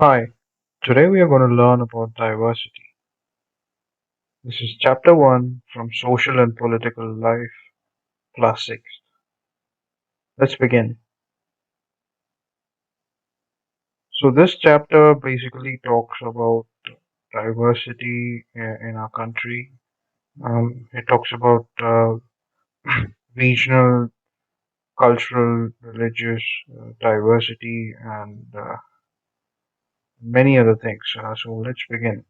Hi, today we are going to learn about diversity. This is chapter 1 from Social and Political Life, class 6. Let's begin. So, this chapter basically talks about diversity in our country. It talks about regional, cultural, religious diversity and many other things. So, let's begin.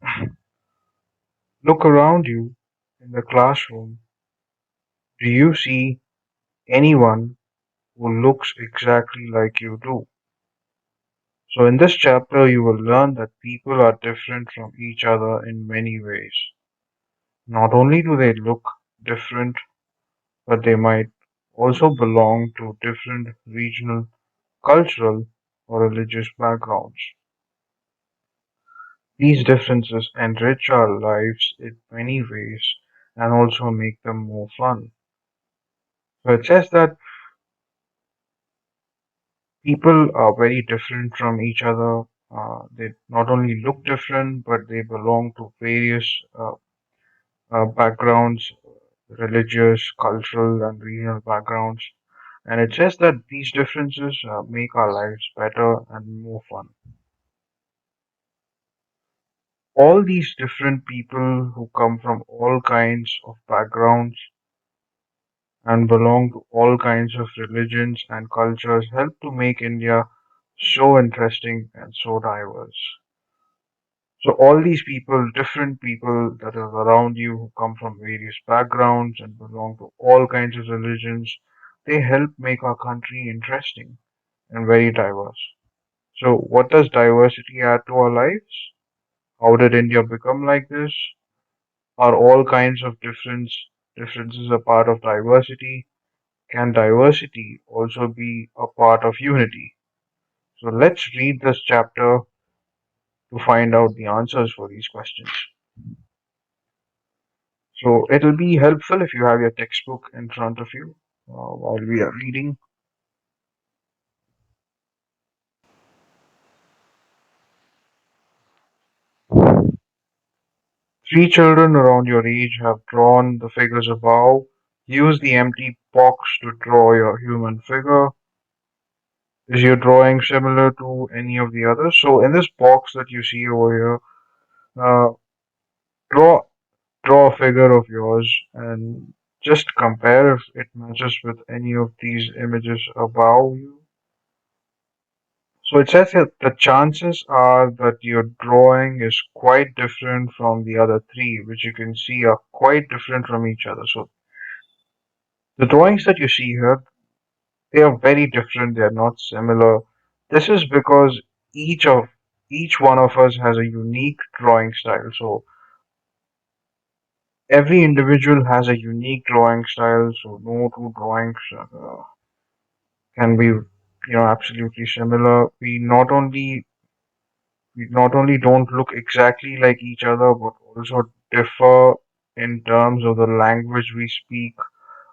Look around you in the classroom. Do you see anyone who looks exactly like you do? So, in this chapter, you will learn that people are different from each other in many ways. Not only do they look different, but they might also belong to different regional, cultural, or religious backgrounds. These differences enrich our lives in many ways and also make them more fun. So, it says that people are very different from each other. They not only look different, but they belong to various backgrounds, religious, cultural, and regional backgrounds. And it says that these differences make our lives better and more fun. All these different people who come from all kinds of backgrounds and belong to all kinds of religions and cultures help to make India so interesting and so diverse. So all these people, different people that are around you who come from various backgrounds and belong to all kinds of religions, they help make our country interesting and very diverse. So what does diversity add to our lives? How did India become like this? Are all kinds of differences a part of diversity? Can diversity also be a part of unity? So let's read this chapter to find out the answers for these questions. So it'll be helpful if you have your textbook in front of you while we are reading. Three children around your age have drawn the figures above. Use the empty box to draw your human figure. Is your drawing similar to any of the others? So in this box that you see over here, uh, draw draw a figure of yours and just compare if it matches with any of these images above you. So it says that the chances are that your drawing is quite different from the other three, which you can see are quite different from each other. So the drawings that you see here, they are very different. They are not similar. This is because each one of us has a unique drawing style. So every individual has a unique drawing style. So no two drawings can be, absolutely similar. We not only don't look exactly like each other, but also differ in terms of the language we speak,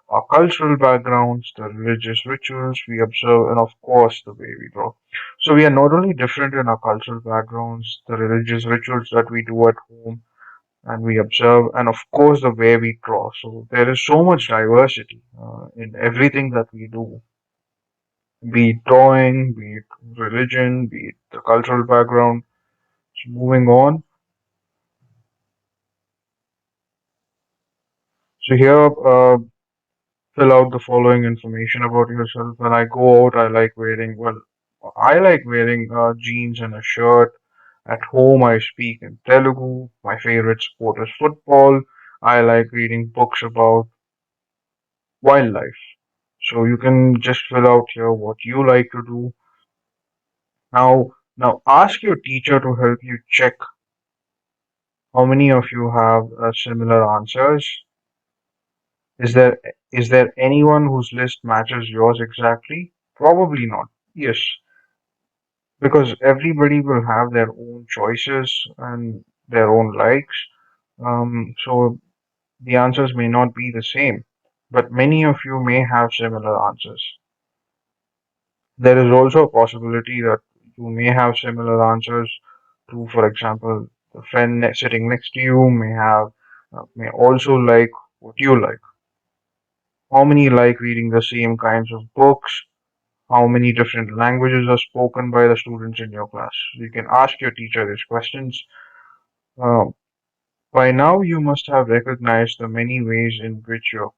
our cultural backgrounds, the religious rituals we observe, and of course the way we draw. So we are not only different in our cultural backgrounds, the religious rituals that we do at home and we observe, and of course the way we draw. So there is so much diversity in everything that we do, be it drawing, be it religion, be it the cultural background. So moving on. So here, fill out the following information about yourself. When I go out, I like wearing jeans and a shirt. At home, I speak in Telugu. My favorite sport is football. I like reading books about wildlife. So you can just fill out here what you like to do. Now ask your teacher to help you check how many of you have similar answers. Is there is there anyone whose list matches yours exactly? Probably not. Yes, because everybody will have their own choices and their own likes. So the answers may not be the same, but many of you may have similar answers. There is also a possibility that You may have similar answers to, for example, the friend sitting next to you may also like what you like. How many like reading the same kinds of books? How many different languages are spoken by the students in your class? You can ask your teacher these questions. Uh, by now, you must have recognized the many ways in which you're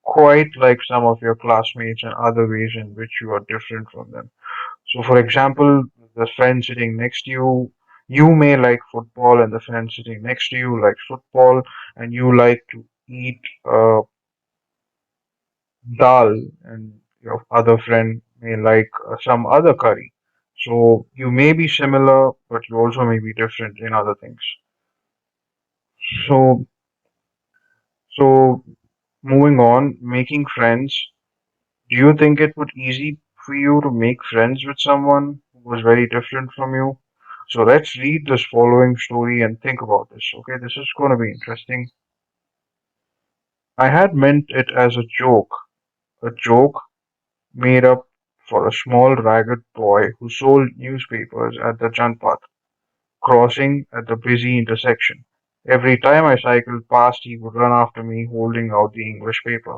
quite like some of your classmates and other ways in which you are different from them. So, for example, the friend sitting next to you, you may like football, and the friend sitting next to you likes football, and you like to eat dal, and your other friend may like some other curry. So, you may be similar, but you also may be different in other things. So, so moving on, making friends. Do you think it would easy for you to make friends with someone who was very different from you? So let's read this following story and think about this. Okay, this is going to be interesting. I had meant it as a joke made up for a small ragged boy who sold newspapers at the Janpath crossing at the busy intersection. Every time I cycled past, he would run after me holding out the English paper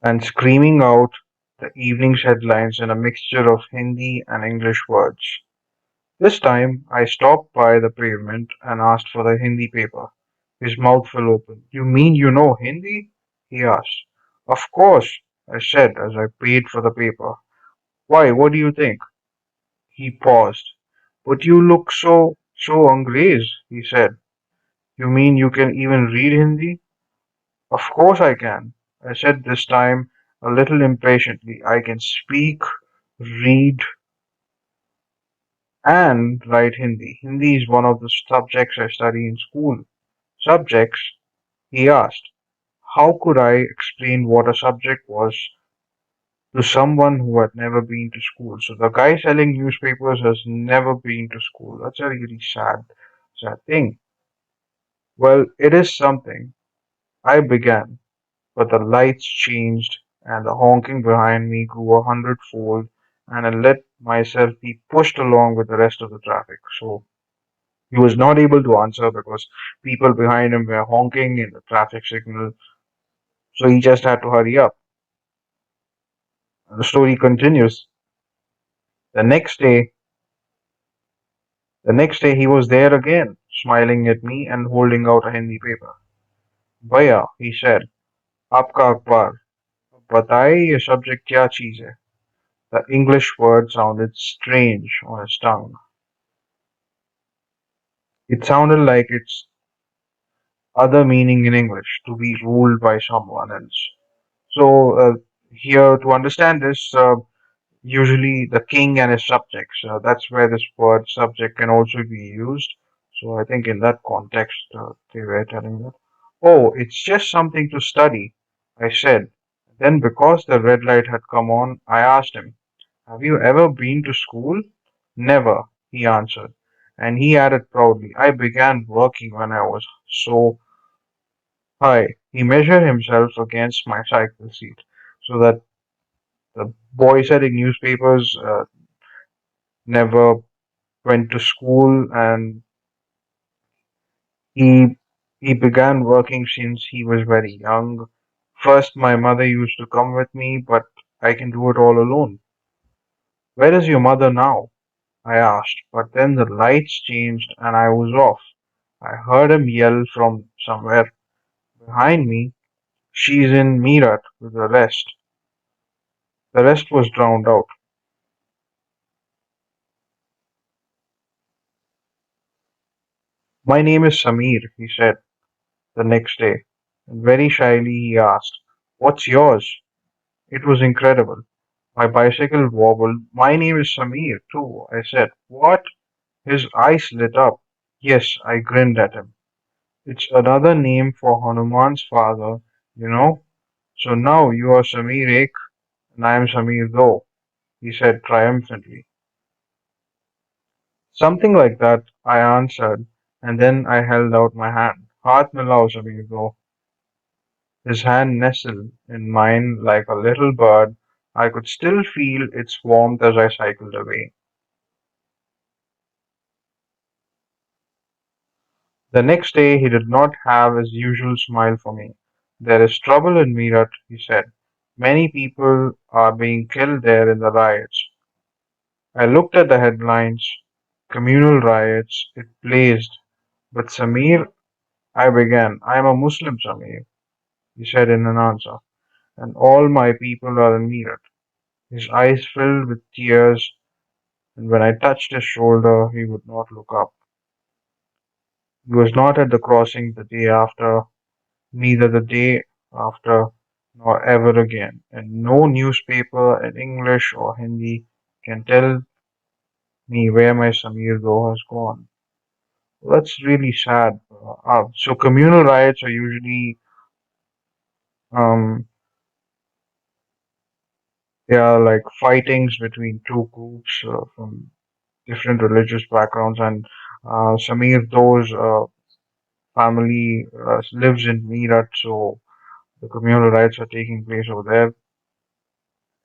and screaming out the evening's headlines in a mixture of Hindi and English words. This time I stopped by the pavement and asked for the Hindi paper. His mouth fell open. You mean you know Hindi? He asked. Of course, I said as I paid for the paper. Why, what do you think? He paused. But you look so Angrez, he said. You mean you can even read Hindi? Of course I can, I said this time a little impatiently. I can speak, read, and write Hindi. Hindi is one of the subjects I study in school. Subjects? He asked. How could I explain what a subject was to someone who had never been to school? So the guy selling newspapers has never been to school. That's a really sad thing. Well, it is something. I began. But the lights changed, and the honking behind me grew 100-fold, and I let myself be pushed along with the rest of the traffic. So he was not able to answer because people behind him were honking in the traffic signal. So he just had to hurry up. And the story continues. The next day, the next day he was there again, smiling at me and holding out a Hindi paper. Bhaiya, he said, आपका अखबार बताइए ये subject क्या चीज है? The English word sounded strange on his tongue. It sounded like its other meaning in English, to be ruled by someone else. So, here to understand this, usually the king and his subjects, that's where this word subject can also be used. So, I think in that context, they were telling that. Oh, it's just something to study, I said. Then, because the red light had come on, I asked him, have you ever been to school? Never, he answered. And he added proudly, I began working when I was so high. He measured himself against my cycle seat so that the boy selling newspapers never went to school, and he he began working since he was very young. First, my mother used to come with me, but I can do it all alone. Where is your mother now? I asked, but then the lights changed and I was off. I heard him yell from somewhere behind me, she's in Meerut with the rest. The rest was drowned out. My name is Samir, he said the next day, and very shyly he asked, what's yours? It was incredible. My bicycle wobbled. My name is Samir, too, I said. What? His eyes lit up. Yes, I grinned at him. It's another name for Hanuman's father, you know. So now you are Samir Ek and I am Samir Do, he said triumphantly. Something like that, I answered, and then I held out my hand. Haath milao, Samir Do. His hand nestled in mine like a little bird. I could still feel its warmth as I cycled away. The next day he did not have his usual smile for me. "There is trouble in Meerut," he said. "Many people are being killed there in the riots." I looked at the headlines. "Communal riots." It blazed. "But Samir," I began. "I am a Muslim, Samir," he said in an answer, "and all my people are in Meerut." His eyes filled with tears, and when I touched his shoulder, he would not look up. He was not at the crossing the day after, neither the day after, nor ever again, and no newspaper in English or Hindi can tell me where my Samir Do has gone. That's really sad. So communal riots are usually um, they are like fightings between two groups from different religious backgrounds, and Samir Do's family lives in Meerut, so the communal riots are taking place over there.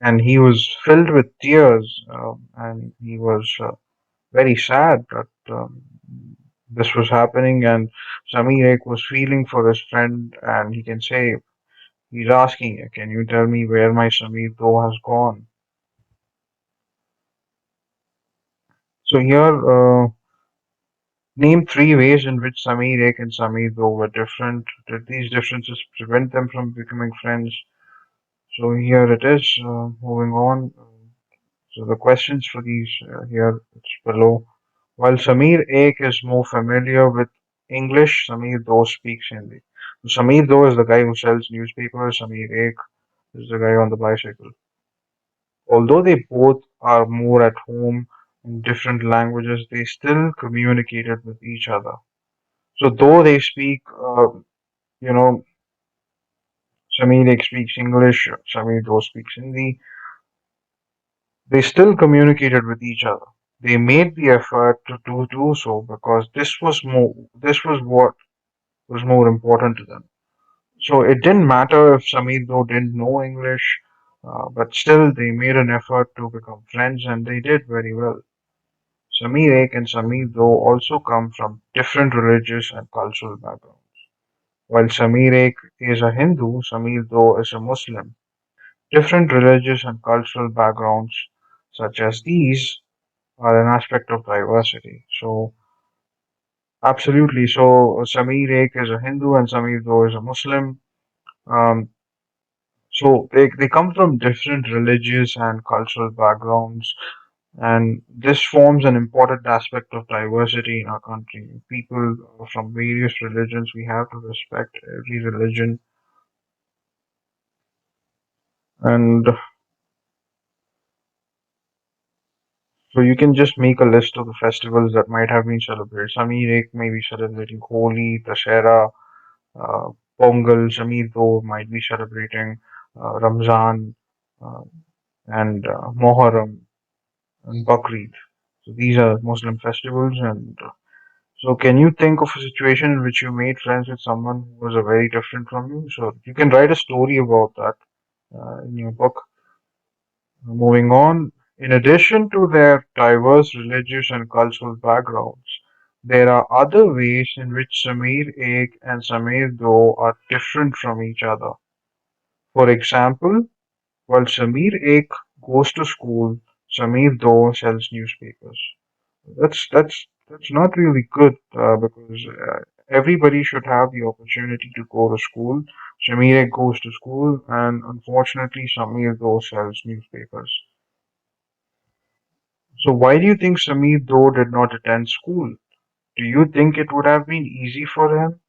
And he was filled with tears, and he was very sad that this was happening. And Samir Ek was feeling for his friend, and he can say, he's asking, "Can you tell me where my Samir Do has gone?" So here, name three ways in which Samir Ek and Samir Do were different. Did these differences prevent them from becoming friends? So here it is. Moving on. So the questions for these here it's below. While Samir Ek is more familiar with English, Samir Do speaks Hindi. So Samir Do is the guy who sells newspapers. Samir Ek is the guy on the bicycle. Although they both are more at home in different languages, they still communicated with each other. So though they speak, you know, Samir Ek speaks English, Samir Do speaks Hindi, they still communicated with each other. They made the effort to do so because this was what was more important to them. So it didn't matter if Samir though didn't know English, but still they made an effort to become friends and they did very well. Samir Ek and Samir though also come from different religious and cultural backgrounds. While Samir Ek is a Hindu, Samir though is a Muslim. Different religious and cultural backgrounds such as these are an aspect of diversity. So absolutely. So Samir Ek is a Hindu and Samir Do is a Muslim. Um, so they come from different religious and cultural backgrounds, and this forms an important aspect of diversity in our country. People from various religions, we have to respect every religion, and so you can just make a list of the festivals that might have been celebrated. Samir Ek may be celebrating Holi, Dashera, uh, Pongal, Samir Do might be celebrating Ramzan uh, and Moharram and Bakrid. So these are Muslim festivals. And so, can you think of a situation in which you made friends with someone who was very different from you? So you can write a story about that in your book. Moving on, in addition to their diverse religious and cultural backgrounds, there are other ways in which Samir Ek and Samir Do are different from each other. For example, while Samir Ek goes to school, Samir Do sells newspapers. That's not really good because everybody should have the opportunity to go to school. Samir Ek goes to school, and unfortunately, Samir Do sells newspapers. So why do you think Samir Do did not attend school? Do you think it would have been easy for him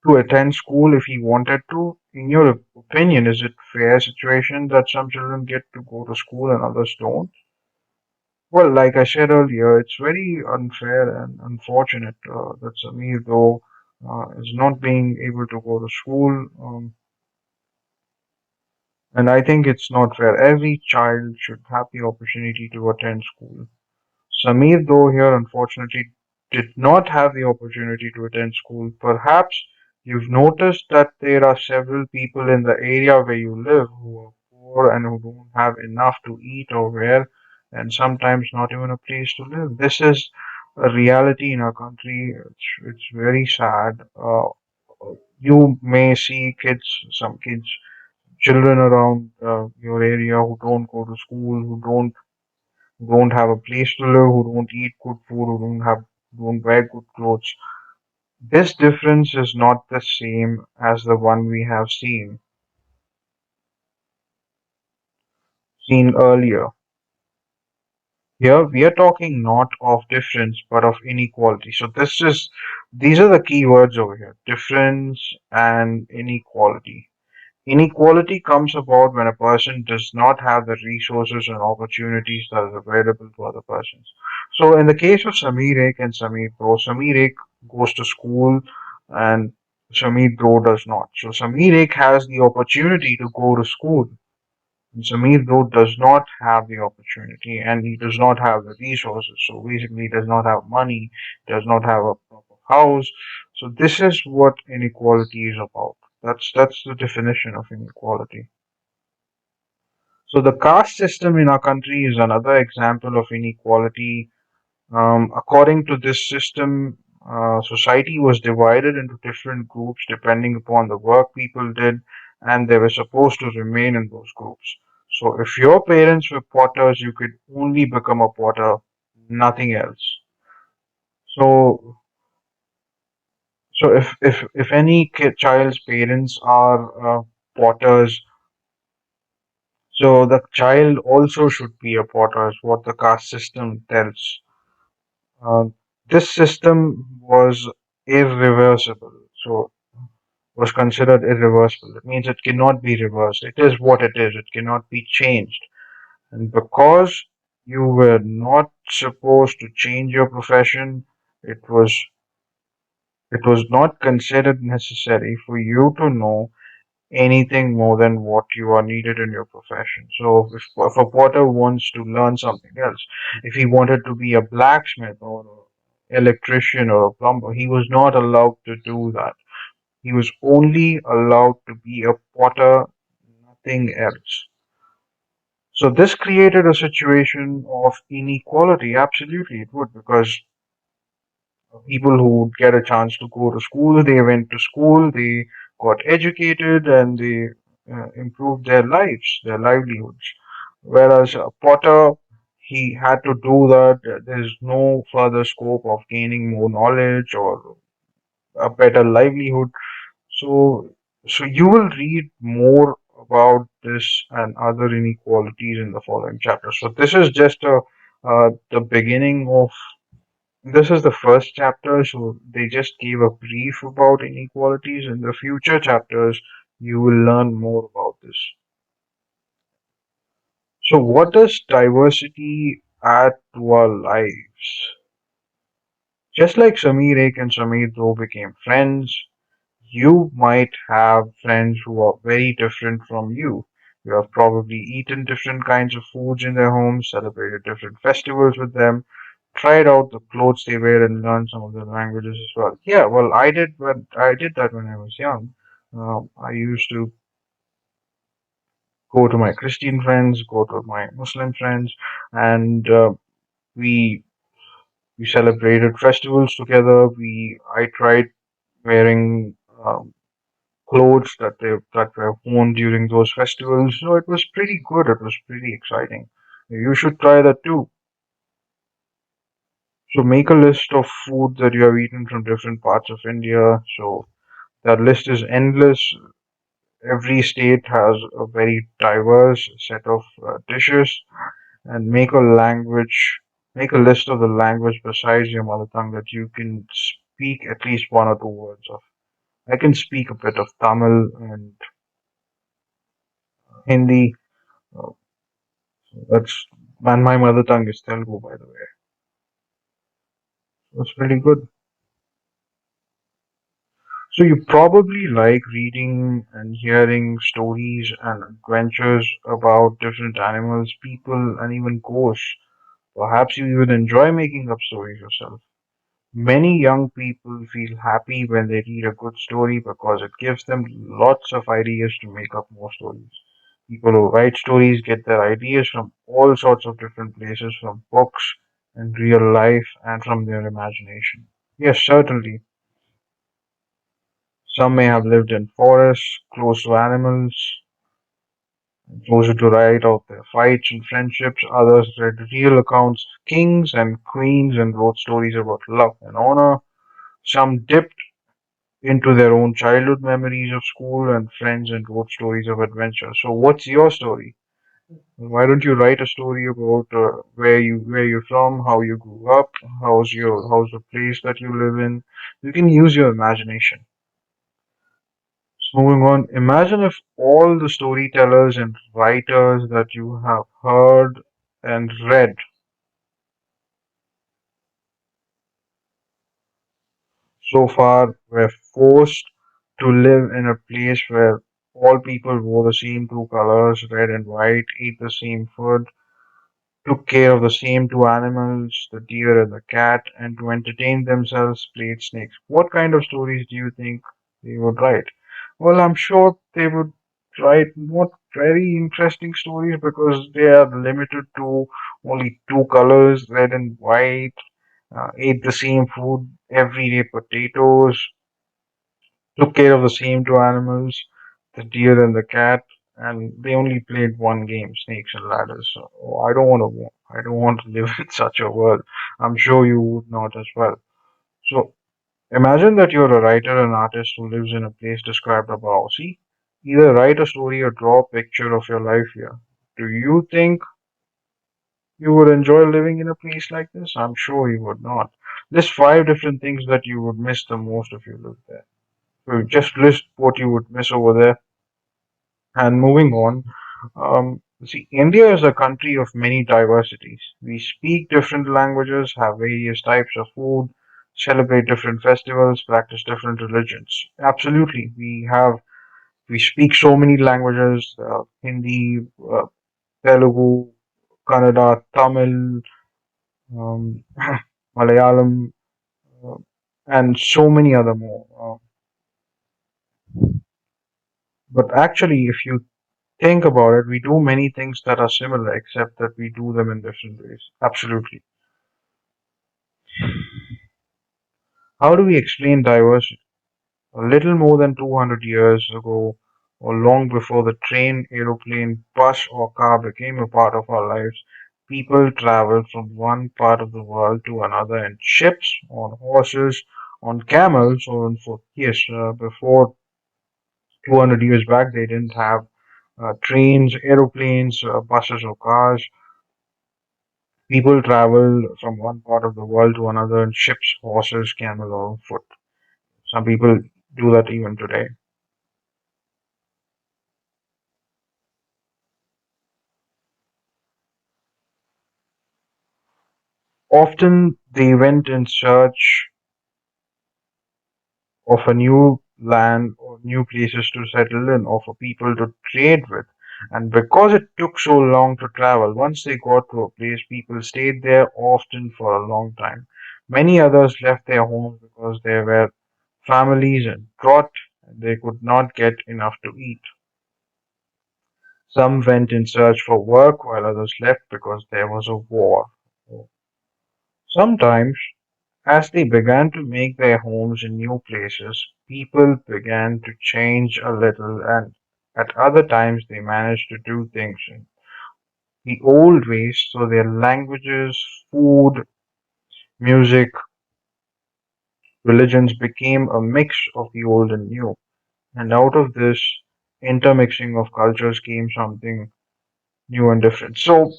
to attend school if he wanted to? In your opinion, is it fair situation that some children get to go to school and others don't? Well, like I said earlier, it's very unfair and unfortunate that Samir, though, is not being able to go to school. And I think it's not fair. Every child should have the opportunity to attend school. Samir, though, here unfortunately did not have the opportunity to attend school. Perhaps You've noticed that there are several people in the area where you live who are poor and who don't have enough to eat or wear, and sometimes not even a place to live. This is a reality in our country. It's very sad. You may see kids, some kids, children around your area who don't go to school, who don't have a place to live, who don't eat good food, don't wear good clothes. This difference is not the same as the one we have seen earlier. Here we are talking not of difference but of inequality. So these are the key words over here: difference and inequality. Inequality comes about when a person does not have the resources and opportunities that are available to other persons. So in the case of Sameer Ek and Sameer Bro, Sameer Ek goes to school and Sameer Bro does not. So Sameer Ek has the opportunity to go to school. And Sameer Bro does not have the opportunity and he does not have the resources. So basically he does not have money, does not have a proper house. So this is what inequality is about. That's the definition of inequality. So the caste system in our country is another example of inequality. According to this system, society was divided into different groups depending upon the work people did, and they were supposed to remain in those groups. So if your parents were potters, you could only become a potter, nothing else. So so if any child's parents are potters, so the child also should be a potter, is what the caste system tells. Uh, this system was irreversible, so was considered irreversible. It means it cannot be reversed. It is what it is. It cannot be changed. And because you were not supposed to change your profession, it was it was not considered necessary for you to know anything more than what you are needed in your profession. So if a potter wants to learn something else, if he wanted to be a blacksmith or an electrician or a plumber, he was not allowed to do that. He was only allowed to be a potter, nothing else. So this created a situation of inequality. Absolutely, it would, because people who would get a chance to go to school, they went to school, they got educated, and they improved their lives, their livelihoods. Whereas a potter, he had to do that. There's no further scope of gaining more knowledge or a better livelihood. So, so you will read more about this and other inequalities in the following chapter. So this is just the beginning of this is the first chapter, so they just gave a brief about inequalities. In the future chapters, you will learn more about this. So, what does diversity add to our lives? Just like Sameer Ek and Sameer Do became friends, you might have friends who are very different from you. You have probably eaten different kinds of foods in their homes, celebrated different festivals with them, tried out the clothes they wear, and learned some of their languages as well. Yeah, well, I did that when I was young. I used to go to my Christian friends, go to my Muslim friends, and we we celebrated festivals together. I tried wearing clothes that were worn during those festivals. So it was pretty good. It was pretty exciting. You should try that too. So make a list of food that you have eaten from different parts of India. So that list is endless. Every state has a very diverse set of dishes, and make a list of the language besides your mother tongue that you can speak at least one or two words of. I can speak a bit of Tamil and Hindi. Uh, that's and my mother tongue is Telugu, by the way. That's pretty good. So you probably like reading and hearing stories and adventures about different animals, people, and even ghosts. Perhaps you even enjoy making up stories yourself. Many young people feel happy when they read a good story because it gives them lots of ideas to make up more stories. People who write stories get their ideas from all sorts of different places, from books and real life and from their imagination. Yes, certainly. Some may have lived in forests, close to animals, closer to write out their fights and friendships. Others read real accounts of kings and queens and wrote stories about love and honor. Some dipped into their own childhood memories of school and friends and wrote stories of adventure. So, what's your story? Why don't you write a story about where you're from, how you grew up, how's the place that you live in? You can use your imagination. So moving on, imagine if all the storytellers and writers that you have heard and read so far were forced to live in a place where all people wore the same two colors, red and white, ate the same food, took care of the same two animals, the deer and the cat, and to entertain themselves played snakes. What kind of stories do you think they would write? Well, I'm sure they would write not very interesting stories because they are limited to only two colors, red and white, ate the same food every day, potatoes, took care of the same two animals, the deer and the cat, and they only played one game, snakes and ladders. So I don't want to live in such a world. I'm sure you would not as well. So imagine that you're a writer and artist who lives in a place described above. See, either write a story or draw a picture of your life here. Do you think you would enjoy living in a place like this? I'm sure you would not. List five different things that you would miss the most if you lived there. So just list what you would miss over there. And moving on, see, India is a country of many diversities. We speak different languages, have various types of food, celebrate different festivals, practice different religions. Absolutely, we speak so many languages: Hindi, Telugu, Kannada, Tamil, um, Malayalam, uh, and so many other more. But actually, if you think about it, we do many things that are similar, except that we do them in different ways. Absolutely. How do we explain diversity? A little more than 200 years ago, or long before the train, aeroplane, bus, or car became a part of our lives, people traveled from one part of the world to another in ships, on horses, on camels, or on foot. Yes, before 200 years back, they didn't have trains, aeroplanes, buses, or cars. People travel from one part of the world to another in ships, horses, camel, or foot. Some people do that even today. Often they went in search of a new land or new places to settle in or for people to trade with. And because it took so long to travel, once they got to a place, people stayed there often for a long time. Many others left their homes because there were families and drought, and they could not get enough to eat. Some went in search for work, while others left because there was a war. Sometimes, as they began to make their homes in new places, people began to change a little, and at other times they managed to do things in the old ways, so their languages, food, music, religions became a mix of the old and new. And out of this intermixing of cultures came something new and different. So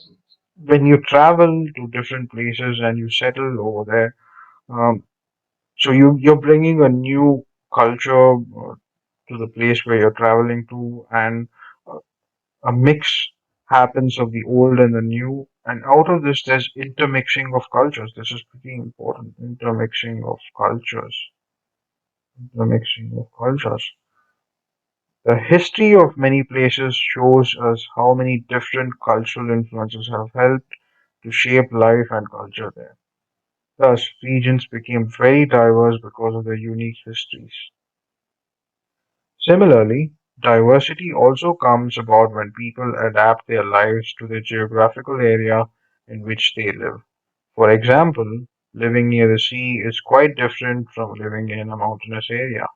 when you travel to different places and you settle over there, um, so you're bringing a new culture to the place where you're traveling to, and uh, a mix happens of the old and the new. And out of this, there's intermixing of cultures. This is pretty important. Intermixing of cultures. The history of many places shows us how many different cultural influences have helped to shape life and culture there. Thus, regions became very diverse because of their unique histories. Similarly, diversity also comes about when people adapt their lives to the geographical area in which they live. For example, living near the sea is quite different from living in a mountainous area.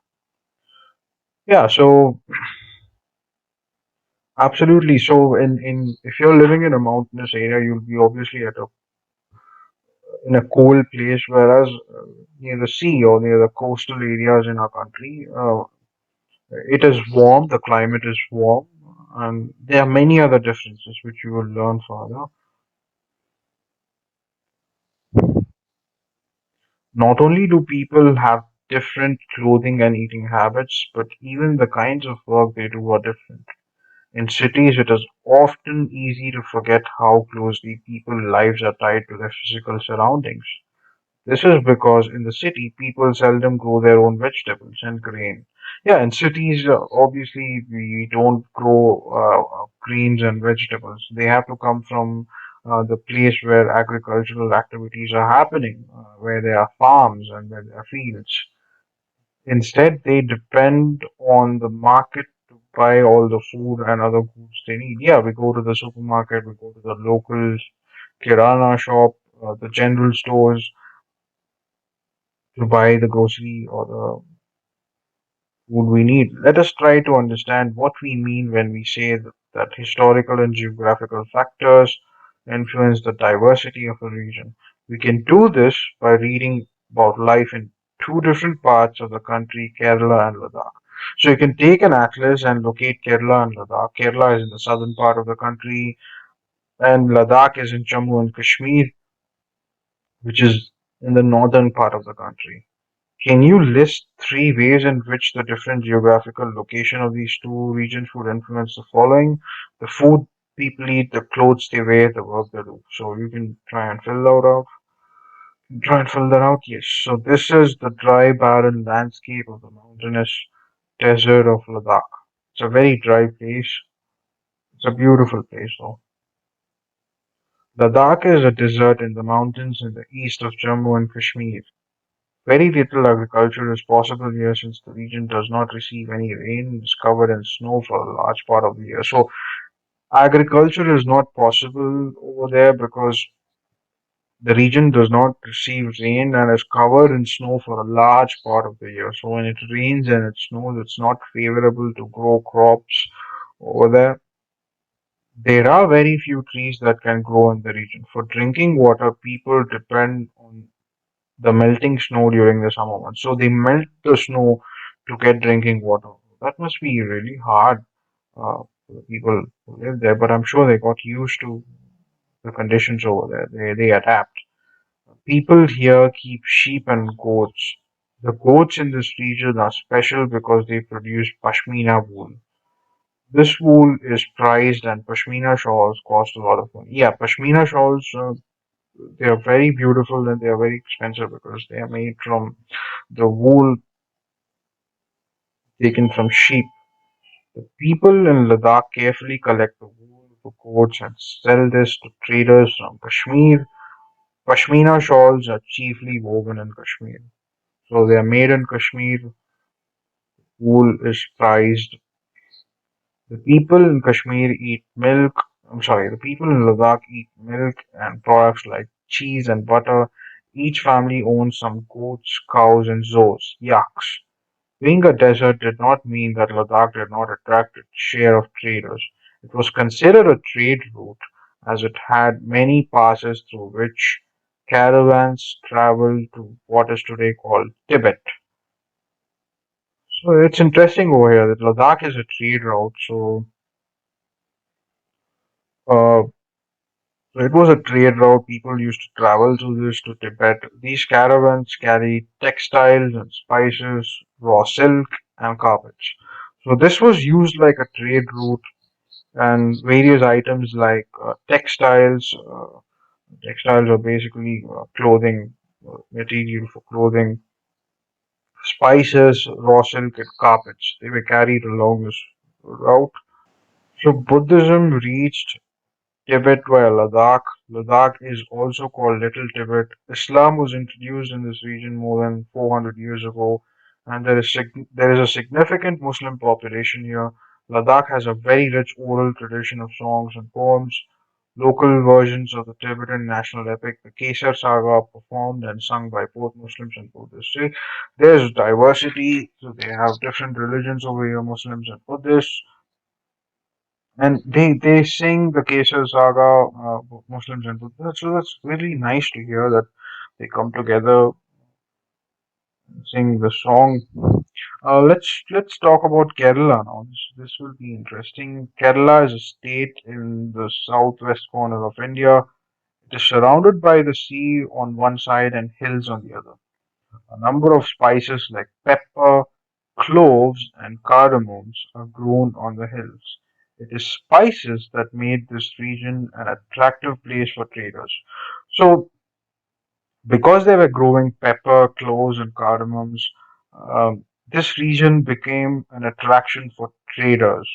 Yeah, so absolutely. So in if you're living in a mountainous area, you'll be obviously at a in a cold place, whereas near the sea or near the coastal areas in our country, it is warm. The climate is warm, and there are many other differences which you will learn further. Not only do people have different clothing and eating habits, but even the kinds of work they do are different. In cities, it is often easy to forget how closely people's lives are tied to their physical surroundings. This is because in the city, people seldom grow their own vegetables and grain. Yeah, in cities, obviously, we don't grow greens and vegetables. They have to come from the place where agricultural activities are happening, where there are farms and where there are fields. Instead, they depend on the market to buy all the food and other goods they need. Yeah, we go to the supermarket, we go to the local kirana shop, the general stores to buy the grocery or the food we need. Let us try to understand what we mean when we say that historical and geographical factors influence the diversity of a region. We can do this by reading about life in two different parts of the country, Kerala and Ladakh. So you can take an atlas and locate Kerala and Ladakh. Kerala is in the southern part of the country, and Ladakh is in Jammu and Kashmir, which is in the northern part of the country. Can you list three ways in which the different geographical location of these two regions would influence the following? The food people eat, the clothes they wear, the work they do. So you can try and fill that out. Yes. So this is the dry, barren landscape of the mountainous desert of Ladakh. It's a very dry place. It's a beautiful place though. Ladakh is a desert in the mountains in the east of Jammu and Kashmir. Very little agriculture is possible here since the region does not receive any rain and is covered in snow for a large part of the year. So, agriculture is not possible over there because the region does not receive rain and is covered in snow for a large part of the year. So, when it rains and it snows, it's not favorable to grow crops over there. There are very few trees that can grow in the region. For drinking water, people depend on the melting snow during the summer months. So they melt the snow to get drinking water. That must be really hard for the people who live there, but I'm sure they got used to the conditions over there. They adapt. People here keep sheep and goats. The goats in this region are special because they produce pashmina wool. This wool is prized and pashmina shawls cost a lot of money. Yeah, pashmina shawls, they are very beautiful and they are very expensive because they are made from the wool taken from sheep. The people in Ladakh carefully collect the wool for coats and sell this to traders from Kashmir. Pashmina shawls are chiefly woven in Kashmir. So they are made in Kashmir. Wool is prized. The people in Kashmir eat milk. I'm sorry, the people in Ladakh eat milk and products like cheese and butter. Each family owns some goats, cows, and zos, yaks. Being a desert did not mean that Ladakh did not attract its share of traders. It was considered a trade route as it had many passes through which caravans traveled to what is today called Tibet. So it's interesting over here that Ladakh is a trade route. Uh, so it was a trade route. People used to travel through this to Tibet. These caravans carried textiles and spices, raw silk, and carpets. So this was used like a trade route and various items like textiles. Textiles are basically clothing, material for clothing, spices, raw silk, and carpets. They were carried along this route. So Buddhism reached Tibet via Ladakh. Ladakh is also called Little Tibet. Islam was introduced in this region more than 400 years ago, and there is a significant Muslim population here. Ladakh has a very rich oral tradition of songs and poems. Local versions of the Tibetan national epic, the Kesar Saga, are performed and sung by both Muslims and Buddhists. See, there's diversity, so they have different religions over here, Muslims and Buddhists, and they sing the Kesar Saga, Muslims and Buddhists. So that's really nice to hear that they come together and sing the song. Let's talk about Kerala now. This will be interesting. Kerala is a state in the southwest corner of India. It is surrounded by the sea on one side and hills on the other. A number of spices like pepper, cloves, and cardamoms are grown on the hills. It is spices that made this region an attractive place for traders. So, because they were growing pepper, cloves, and cardamoms, this region became an attraction for traders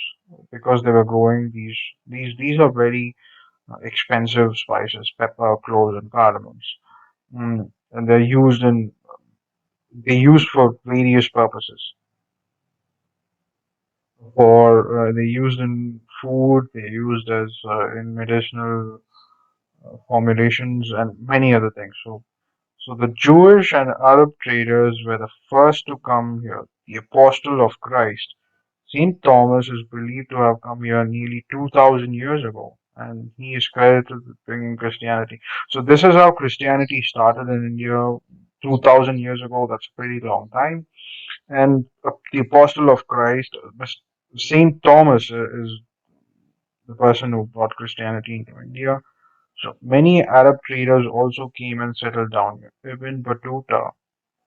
because they were growing these are very expensive spices, pepper, cloves, and cardamoms. And they used for various purposes. For they used in food, they used as in medicinal formulations and many other things. So the Jewish and Arab traders were the first to come here. The apostle of Christ, Saint Thomas, is believed to have come here nearly 2,000 years ago, and he is credited with bringing Christianity. So this is how Christianity started in India 2,000 years ago. That's a pretty long time. And the apostle of Christ, Saint Thomas, is the person who brought Christianity into India. So many Arab traders also came and settled down here. Ibn Battuta,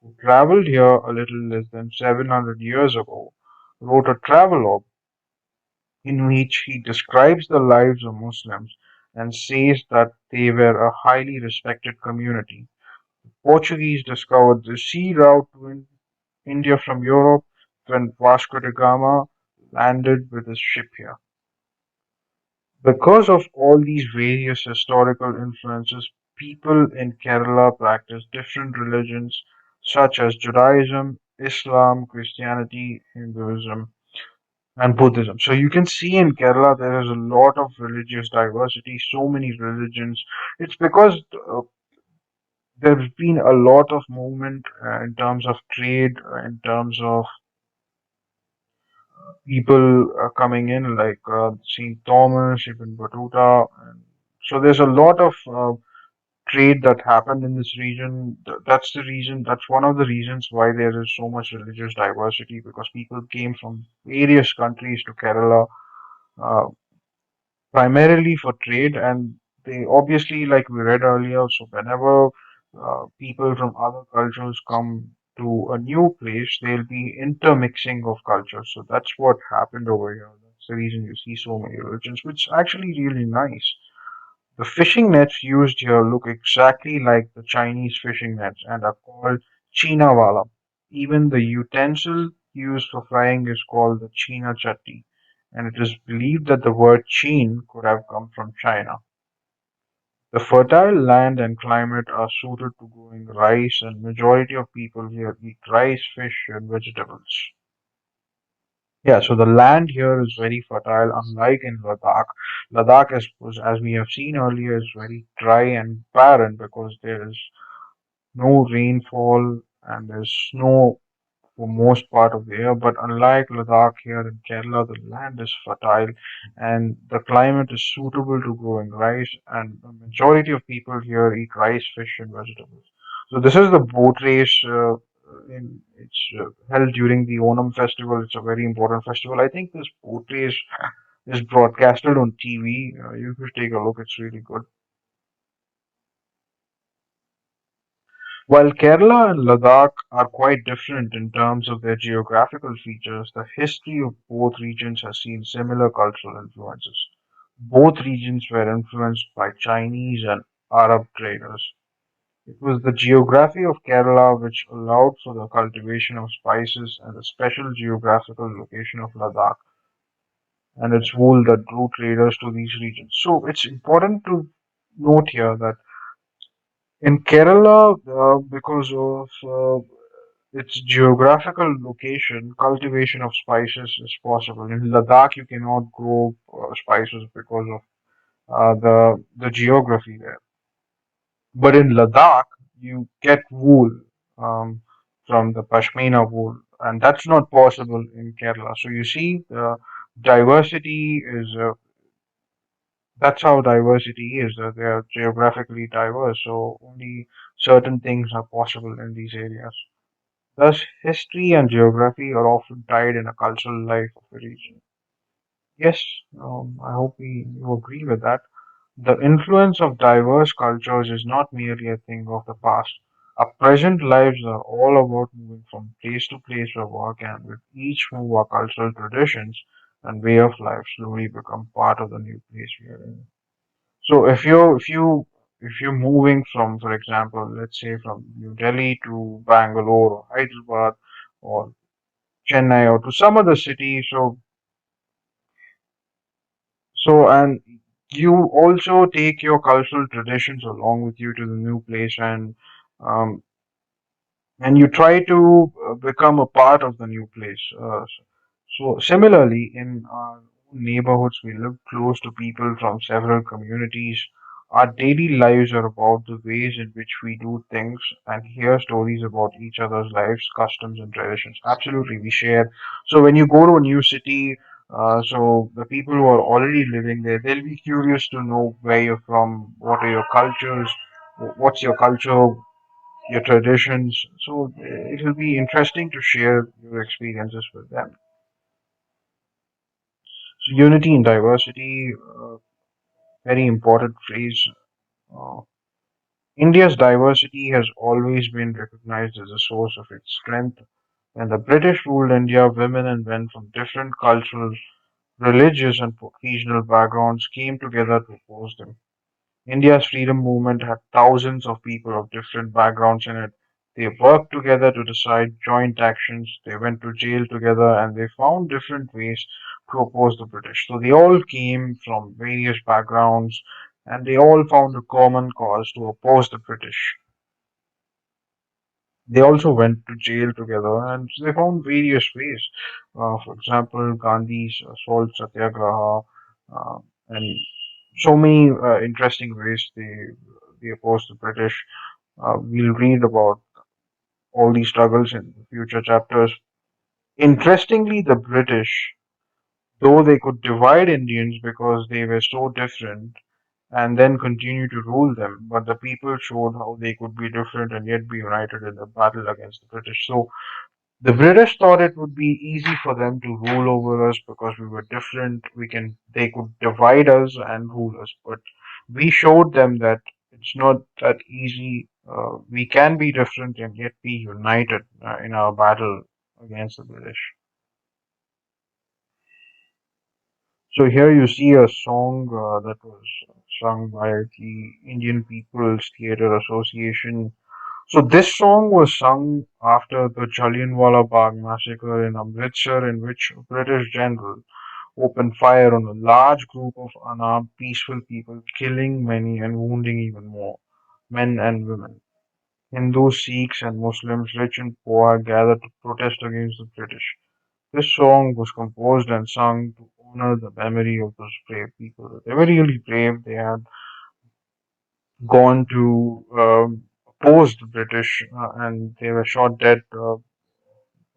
who traveled here a little less than 700 years ago, wrote a travelogue in which he describes the lives of Muslims and says that they were a highly respected community. Portuguese discovered the sea route to India from Europe when Vasco da Gama landed with his ship here. Because of all these various historical influences, people in Kerala practice different religions such as Judaism, Islam, Christianity, Hinduism, and Buddhism. So you can see in Kerala there is a lot of religious diversity, so many religions. It's because there's been a lot of movement in terms of trade, in terms of people coming in like St. Thomas, Ibn Battuta. And so there's a lot of trade that happened in this region. That's the reason, that's one of the reasons why there is so much religious diversity because people came from various countries to Kerala uh, primarily for trade, and they obviously, like we read earlier, so whenever people from other cultures come to a new place, there'll be intermixing of cultures. So that's what happened over here. That's the reason you see so many religions, which is actually really nice. The fishing nets used here look exactly like the Chinese fishing nets and are called Chinawala. Even the utensil used for frying is called the China chatti, and it is believed that the word Chin could have come from China. The fertile land and climate are suited to growing rice, and majority of people here eat rice, fish, and vegetables. Yeah, so the land here is very fertile, unlike in Ladakh. Ladakh, as we have seen earlier, is very dry and barren because there is no rainfall and there's snow for most part of the year. But unlike Ladakh here in Kerala, the land is fertile and the climate is suitable to growing rice. And the majority of people here eat rice, fish, and vegetables. So this is the boat race. It's held during the Onam festival. It's a very important festival. I think this boat race is broadcasted on TV. You should take a look. It's really good. While Kerala and Ladakh are quite different in terms of their geographical features, the history of both regions has seen similar cultural influences. Both regions were influenced by Chinese and Arab traders. It was the geography of Kerala which allowed for the cultivation of spices and the special geographical location of Ladakh and its wool that drew traders to these regions. So it's important to note here that in Kerala, because of its geographical location, cultivation of spices is possible. In Ladakh, you cannot grow spices because of the geography there. But in Ladakh, you get wool um, from the Pashmina wool, and that's not possible in Kerala. So you see, diversity is that's how diversity is. They are geographically diverse, so only certain things are possible in these areas. Thus, history and geography are often tied in a cultural life of a region. Yes, I hope you agree with that. The influence of diverse cultures is not merely a thing of the past. Our present lives are all about moving from place to place for work, and with each move, our cultural traditions and way of life slowly become part of the new place we are in. So if you're moving from, for example, let's say from New Delhi to Bangalore or Hyderabad or Chennai or to some other city, and you also take your cultural traditions along with you to the new place, um, and you try to become a part of the new place. So similarly, in our neighborhoods, we live close to people from several communities. Our daily lives are about the ways in which we do things and hear stories about each other's lives, customs, and traditions. Absolutely, we share. So when you go to a new city, so the people who are already living there, they'll be curious to know where you're from, what are your cultures, what's your culture, your traditions. So it will be interesting to share your experiences with them. So unity in diversity, very important phrase. Uh, India's diversity has always been recognized as a source of its strength. When the British ruled India, women and men from different cultural, religious, and regional backgrounds came together to oppose them. India's freedom movement had thousands of people of different backgrounds in it. They worked together to decide joint actions. They went to jail together and they found different ways to oppose the British. So they all came from various backgrounds and they all found a common cause to oppose the British. They also went to jail together and they found various ways. For example, Gandhi's salt satyagraha and so many interesting ways they opposed the British. We'll read about all these struggles in future chapters. Interestingly, the British, though they could divide Indians because they were so different and then continue to rule them, but the people showed how they could be different and yet be united in the battle against the British. So the British thought it would be easy for them to rule over us because we were different. They could divide us and rule us, but we showed them that it's not that easy. We can be different and yet be united in our battle against the British. So here you see a song that was sung by the Indian People's Theatre Association. So this song was sung after the Jallianwala Bagh massacre in Amritsar, in which a British general opened fire on a large group of unarmed, peaceful people, killing many and wounding even more men and women. Hindus, Sikhs, and Muslims, rich and poor, gathered to protest against the British. This song was composed and sung to honor the memory of those brave people. They were really brave. They had gone to oppose the British and they were shot dead by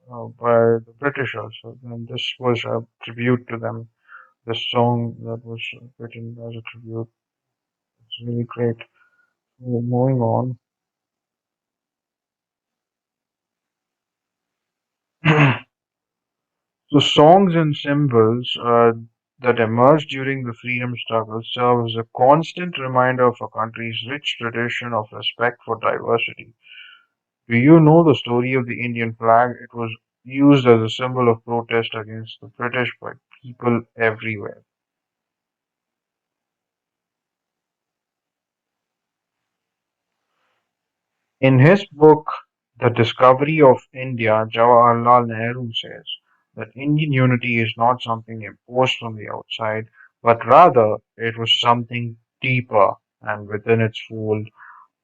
the British also. And this was a tribute to them. This song that was written as a tribute. It's really great. So moving on. So songs and symbols that emerged during the freedom struggle serve as a constant reminder of a country's rich tradition of respect for diversity. Do you know the story of the Indian flag? It was used as a symbol of protest against the British by people everywhere. In his book, The Discovery of India, Jawaharlal Nehru says that Indian unity is not something imposed from the outside, but rather it was something deeper. and within its fold,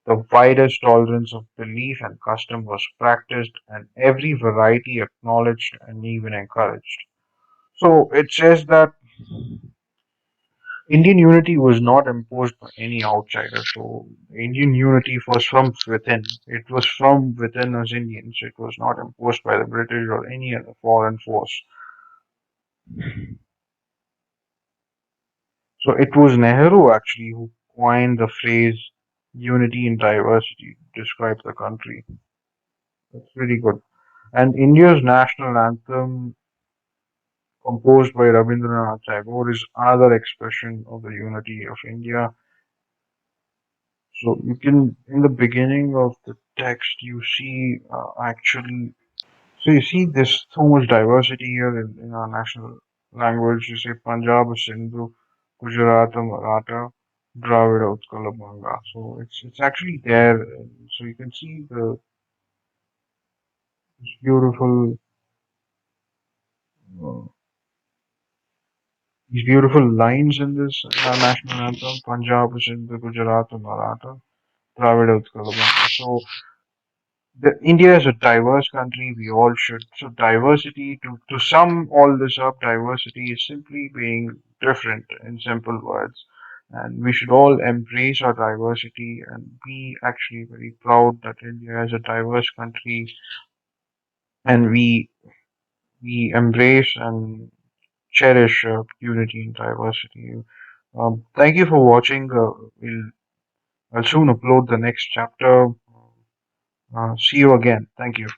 the widest tolerance of belief and custom was practiced, and every variety acknowledged and even encouraged. So it says that Indian unity was not imposed by any outsider. So Indian unity was from within. It was from within us Indians. It was not imposed by the British or any other foreign force. So it was Nehru actually who coined the phrase unity in diversity to describe the country. That's really good. And India's national anthem, composed by Rabindranath Tagore, is another expression of the unity of India. So you can, in the beginning of the text, you see actually, so you see there's so much diversity here in our national language. You say Punjab, Sindhu, Gujarat, Maratha, Dravida, Utkala, Banga. So it's actually there. So you can see the this beautiful uh, these beautiful lines in this national anthem. Punjab, Sindhu, Gujarat, Maratha, Dravida, Utkala, Banga. So India is a diverse country. We all should. So diversity, to sum all this up, diversity is simply being different in simple words. And we should all embrace our diversity and be actually very proud that India is a diverse country, and we embrace and cherish unity and diversity. Thank you for watching. I'll soon upload the next chapter. See you again. Thank you.